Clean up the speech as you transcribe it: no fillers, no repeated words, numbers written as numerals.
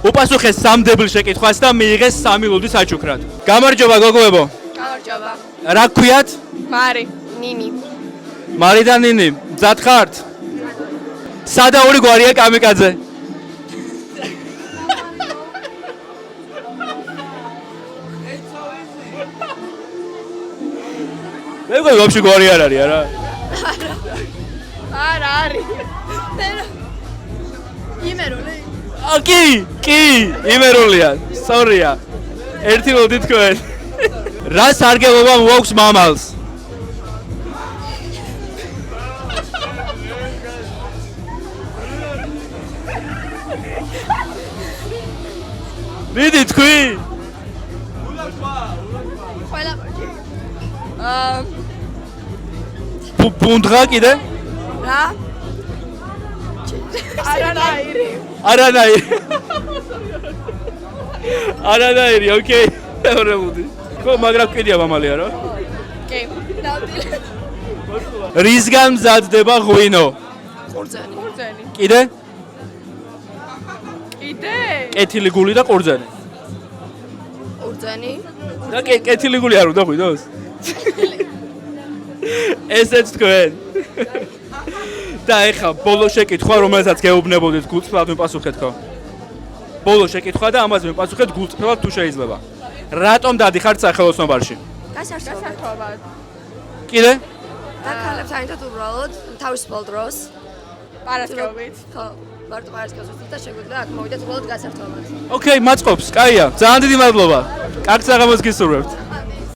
უპასუხეს სამდეբლ შეკითხვას და მიიღეს 3 ლუდი საჩუქრად. გამარჯობა გოგოებო. გამარჯობა. რა გქვიათ? მარი. ნინი. მარი და ნინი, მზად ხართ? სადა ორი გვარია კამიკაძე? მე ვგონი ვაფშე გვარი არ არის, არა? არა, არის. იმერული. კი, იმერულია. სწორია. ერთი ლუდი თქვენ. რა სარგებლობა მოაქვს მამალს? მიდი თქვი. ყველა ბუნდღა კიდე? რა? არანაირი, ოკეი. მეორე ლუდი. ხო, მაგრამ კიდია მამალია რა? კი. დავდილი. რისგან მზადდება ღვინო? ყურძენი. კიდე? კიდე? კეთილი გული და ყურძენი. ყურძენი. და კეთილი გული არ უნდა ღვინოს? ესეც თქვენ. და ეხლა ბოლო შეკითხვა, რომელსაც გეუბნებოდით გულწრფელად მიპასუხეთ ხო? ბოლო შეკითხვა და ამაზე მიპასუხეთ გულწრფელად თუ შეიძლება. რატომ დადიხართ სახელოსნობაში? გასართობად. კიდე? და ქალებს აინდათ უბრალოდ თავისუფალ დროს. პარასკევით. ხო, მარტო პარასკევით და შეგვიძლია აქ მოვიდეთ უბრალოდ გასართობად. ოკეი, მაწყობს, კაია. ძალიან დიდი მადლობა. კარგ საღამოს გისურვებთ.